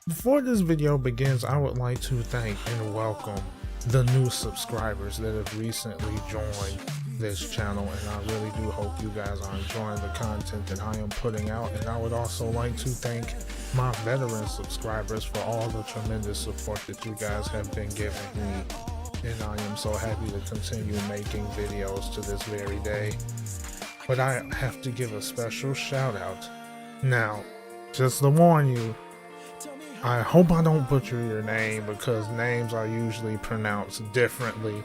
Before this video begins, I would like to thank and welcome the new subscribers that have recently joined this channel, and I really do hope you guys are enjoying the content that I am putting out. And I would also like to thank my veteran subscribers for all the tremendous support that you guys have been giving me, and I am so happy to continue making videos to this very day. But I have to give a special shout out. Now, just to warn you, I hope I don't butcher your name, because names are usually pronounced differently.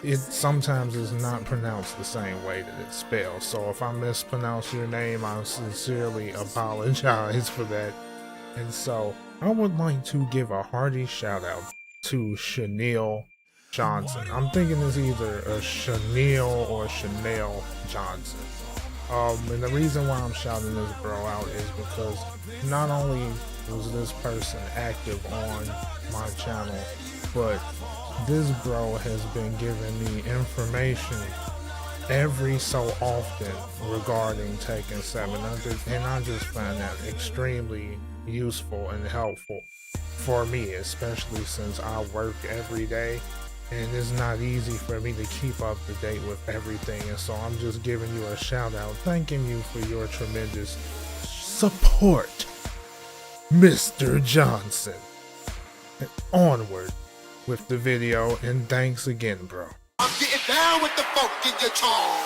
It sometimes is not pronounced the same way that it's spelled. So if I mispronounce your name, I sincerely apologize for that. And so I would like to give a hearty shout out to Chanel Johnson. I'm thinking it's either a Chanel or Chanel Johnson. And the reason why I'm shouting this bro out is because not only was this person active on my channel, but this bro has been giving me information every so often regarding Tekken 700, and I just find that extremely useful and helpful for me, especially since I work every day and it's not easy for me to keep up to date with everything. And so I'm just giving you a shout out, thanking you for your tremendous support, Mr. Johnson. And onward with the video, and thanks again, bro. I'm getting down with the folk in your charm.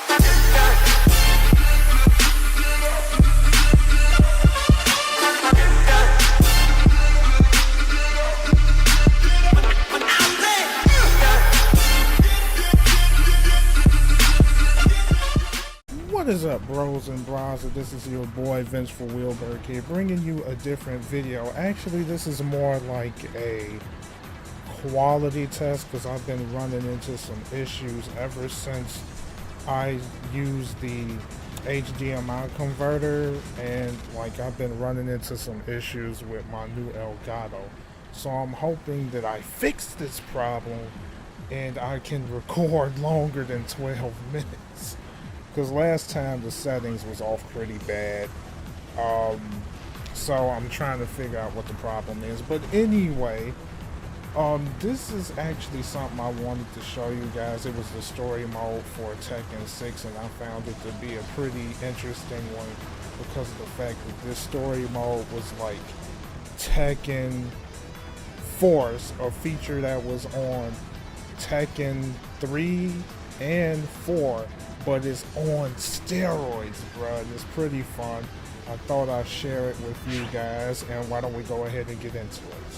What is up, bros and bras? This is your boy Vengeful Wheelberg here, bringing you a different video. Actually, this is more like a quality test, because I've been running into some issues ever since I used the HDMI converter, and like I've been running into some issues with my new Elgato. So I'm hoping that I fix this problem and I can record longer than 12 minutes. Because last time the settings was off pretty bad. So I'm trying to figure out what the problem is. But anyway, this is actually something I wanted to show you guys. It was the story mode for Tekken 6, and I found it to be a pretty interesting one because of the fact that this story mode was like Tekken Force, a feature that was on Tekken 3 and 4. But it's on steroids, bro. It's pretty fun. I thought I'd share it with you guys, and why don't we go ahead and get into it.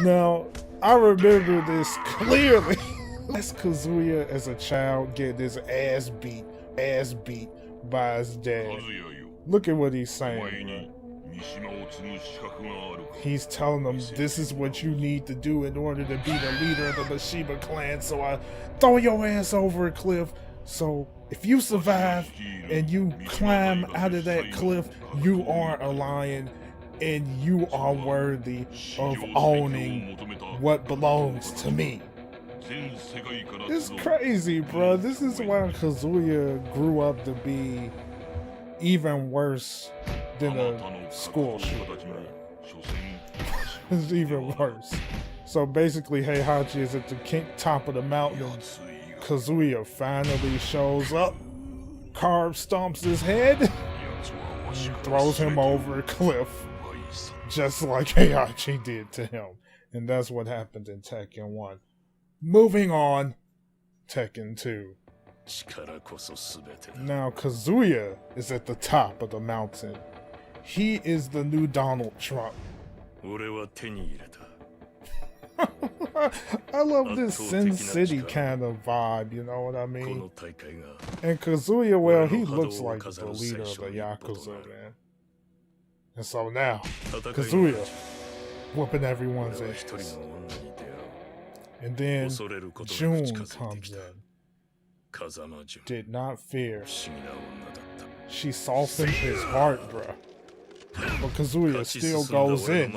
Now, I remember this clearly. That's Kazuya as a child getting his ass beat by his dad. Look at what he's saying, bro. He's telling them this is what you need to do in order to be the leader of the Mishima clan, so I throw your ass over a cliff. So if you survive and you climb out of that cliff, you are a lion and you are worthy of owning what belongs to me. It's crazy, bro. This is why Kazuya grew up to be even worse than a school shooter, bro. It's even worse. So basically, Heihachi is at the top of the mountain. Kazuya finally shows up, Carb stomps his head, and throws him over a cliff, just like Heihachi did to him. And that's what happened in Tekken 1. Moving on, Tekken 2. Now Kazuya is at the top of the mountain. He is the new Donald Trump. I love this Sin City kind of vibe, you know what I mean? And Kazuya, well, he looks like the leader of the Yakuza, man. And so now, Kazuya whooping everyone's ass. And then June comes in. Did not fear. She softened his heart, bruh. But Kazuya still goes in.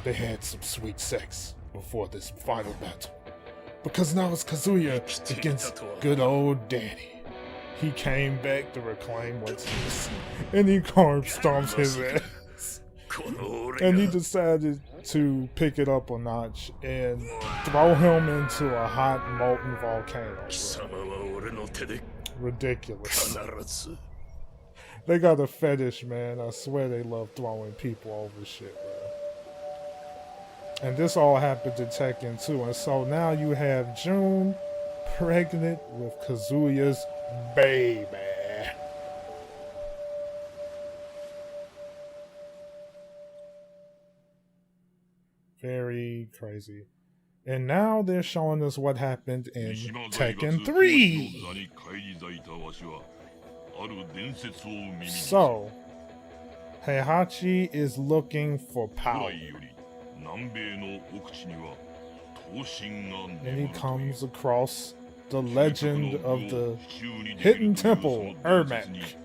They had some sweet sex before this final battle. Because now it's Kazuya against good old Daddy. he came back to reclaim what's his. And he curb stomps his ass. And he decided to pick it up a notch and throw him into a hot molten volcano. Ridiculous. They got a fetish, man. I swear they love throwing people over shit, bro. And this all happened in Tekken 2. And so now you have June pregnant with Kazuya's baby. Very crazy. And now they're showing us what happened in Tekken 3. So, Heihachi is looking for power. And he comes across the legend of the hidden temple, Ermac.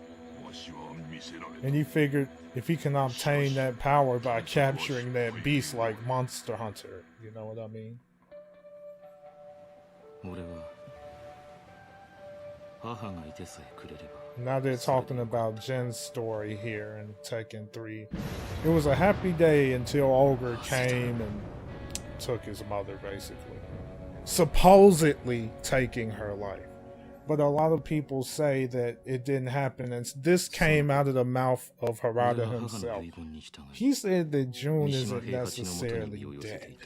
And he figured if he can obtain that power by capturing that beast like Monster Hunter, you know what I mean? Now they're talking about Jin's story here in Tekken 3. It was a happy day until Ogre came and took his mother, basically. Supposedly taking her life. But a lot of people say that it didn't happen, and this came out of the mouth of Harada himself. He said that June isn't necessarily dead.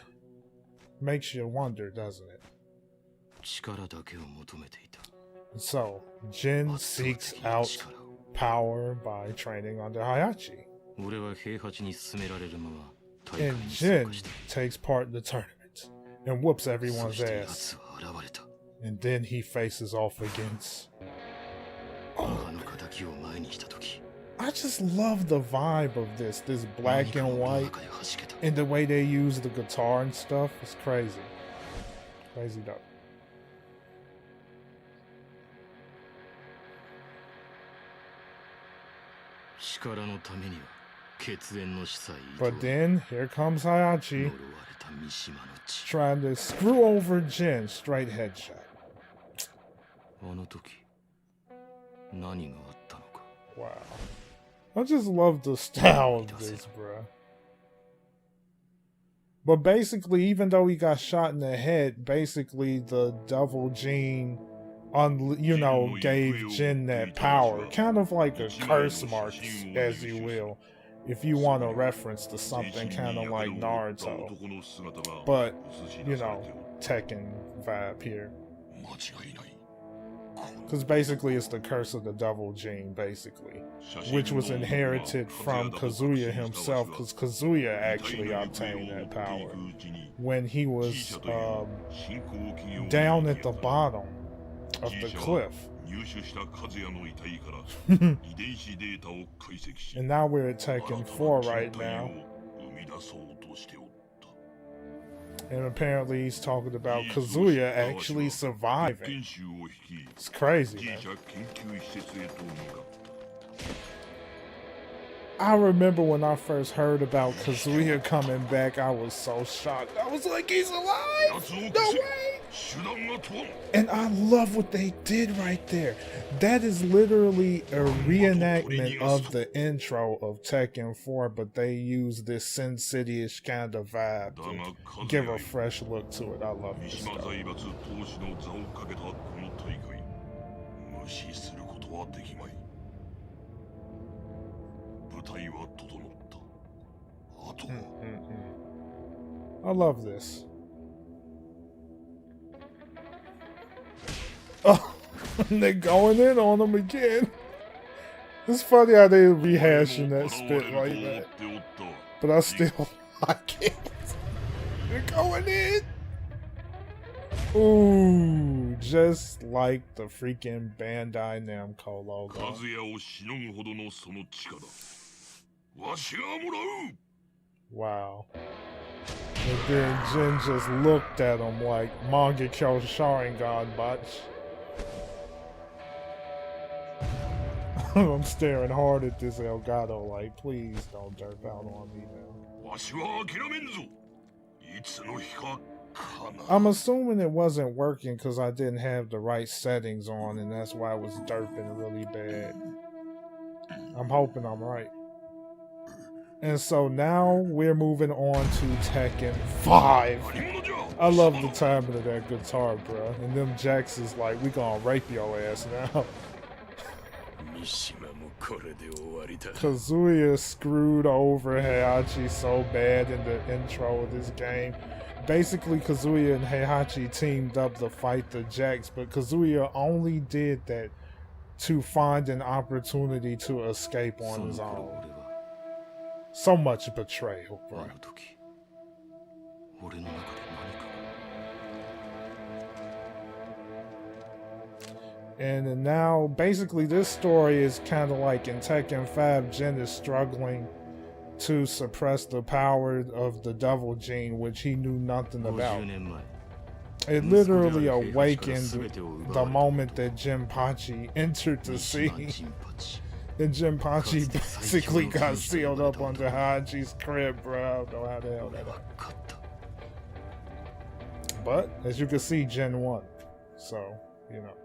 Makes you wonder, doesn't it? So, Jin seeks out power by training under Heihachi. And Jin takes part in the tournament and whoops everyone's ass. And then he faces off against Ogre. I just love the vibe of this black and white, and the way they use the guitar and stuff. It's crazy. Crazy dope. But then, here comes Heihachi, trying to screw over Jin, straight headshot. Wow. I just love the style of this, bruh. But basically, even though he got shot in the head, basically the devil gene, gave Jin that power. Kind of like a curse mark, as you will. If you want a reference to something kind of like Naruto. But, Tekken vibe here. Because basically it's the curse of the devil gene, basically. Which was inherited from Kazuya himself, because Kazuya actually obtained that power when he was down at the bottom of the cliff. And now we're at Tekken 4 right now. And apparently he's talking about Kazuya actually surviving. It's crazy, man. I remember when I first heard about Kazuya coming back, I was so shocked. I was like, he's alive? No way! And I love what they did right there. That is literally a reenactment of the intro of Tekken 4, but they use this Sin City-ish kind of vibe to give a fresh look to it. I love this stuff. I love this. Oh, they're going in on him again. It's funny how they rehashing that spit like that. But I still like it. They're going in. Ooh, just like the freaking Bandai Namco logo. Wow. And then Jin just looked at him like Mangekyo Sharingan botch. I'm staring hard at this Elgato like, please don't derp out on me now. I'm assuming it wasn't working because I didn't have the right settings on, and that's why it was derping really bad. I'm hoping I'm right. And so now we're moving on to Tekken 5. I love the timing of that guitar, bro. And them jacks is like, we gonna rape your ass now. Kazuya screwed over Heihachi so bad in the intro of this game. Basically, Kazuya and Heihachi teamed up to fight the Jacks, but Kazuya only did that to find an opportunity to escape on his own. So much betrayal, bro. And now, basically, this story is kind of like in Tekken 5, Jin is struggling to suppress the power of the devil gene, which he knew nothing about. It literally awakened the moment that Jinpachi entered the scene. And Jinpachi basically got sealed up under Heihachi's crib, bro. I don't know how the hell that happened. But, as you can see, Jin won. So, you know.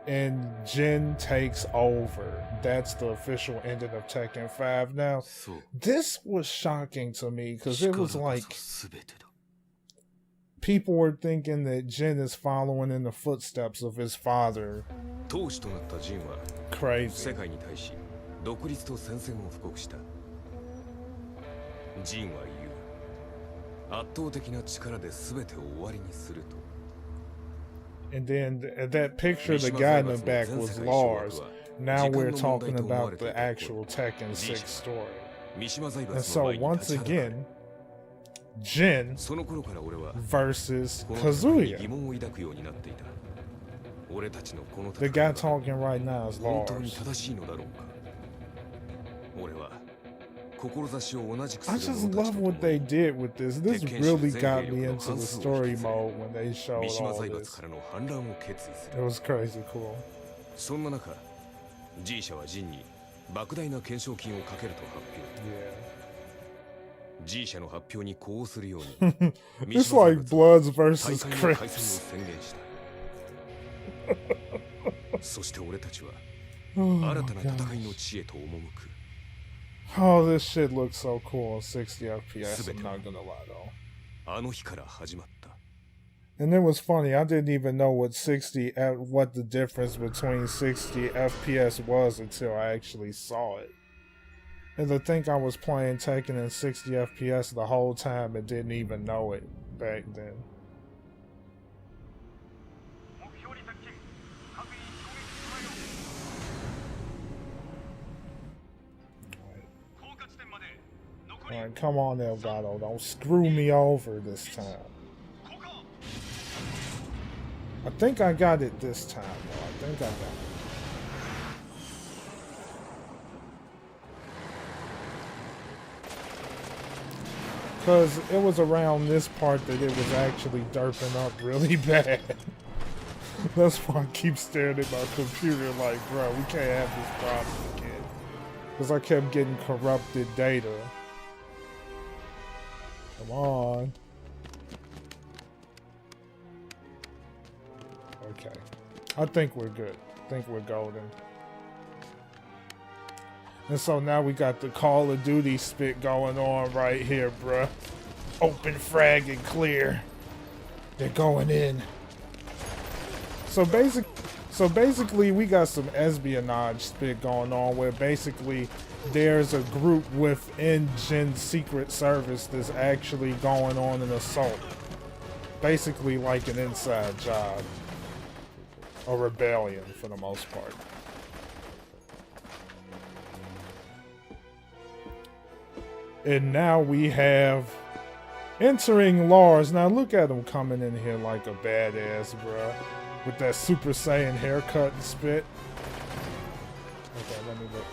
And Jin takes over. That's the official ending of Tekken 5. Now, this was shocking to me because it was like people were thinking that Jin is following in the footsteps of his father. Crazy. And then that picture, the guy in the back was Lars. Now we're talking about the actual Tekken 6 story. And so once again, Jin versus Kazuya. The guy talking right now is Lars. I just love what they did with this. This really got me into the story mode when they showed all this. It was crazy cool. It's like Bloods versus Crips. Oh my gosh. Oh, this shit looks so cool on 60 FPS, I'm not gonna lie though. And it was funny, I didn't even know what the difference between 60 FPS was until I actually saw it. And to think I was playing Tekken in 60 FPS the whole time and didn't even know it back then. Alright, come on, Elgato. Don't screw me over this time. I think I got it this time, though. I think I got it. Because it was around this part that it was actually derping up really bad. That's why I keep staring at my computer like, bro, we can't have this problem again. Because I kept getting corrupted data. Come on. Okay. I think we're good. I think we're golden. And so now we got the Call of Duty spit going on right here, bruh. Open frag and clear. They're going in. So basically we got some espionage spit going on where basically there's a group within Jin's Secret Service that's actually going on an assault. Basically like an inside job. A rebellion for the most part. And now we have entering Lars. Now look at him coming in here like a badass, bruh. With that Super Saiyan haircut and spit. Okay, let me look.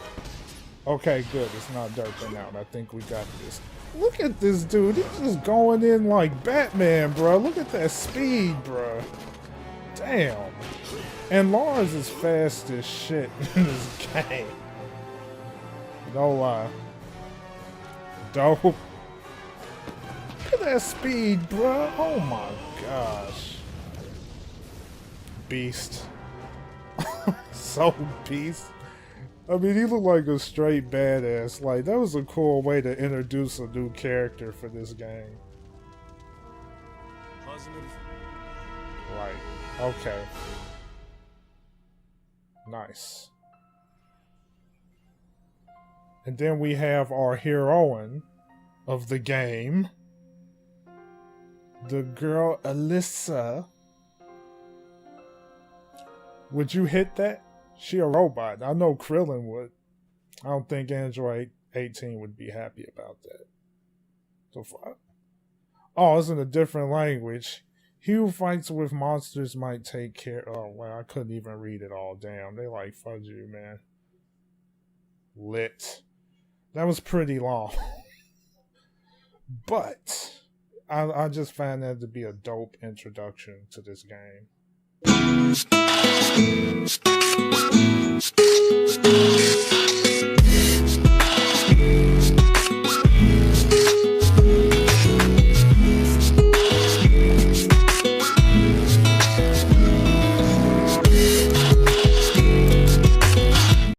Okay, good. It's not derping out. I think we got this. Look at this dude. He's just going in like Batman, bro. Look at that speed, bro. Damn. And Lars is fast as shit in this game. No lie. Dope. Look at that speed, bruh. Oh my gosh. Beast. So beast. I mean, he looked like a straight badass. Like, that was a cool way to introduce a new character for this game. Right. Okay. Nice. And then we have our heroine of the game. The girl Eliza. Would you hit that? She a robot. I know Krillin would. I don't think Android 18 would be happy about that. The fuck? Oh, it's in a different language. He who fights with monsters might take care. Oh, well, I couldn't even read it all. Damn, they like fudge you, man. Lit. That was pretty long. But I just find that to be a dope introduction to this game.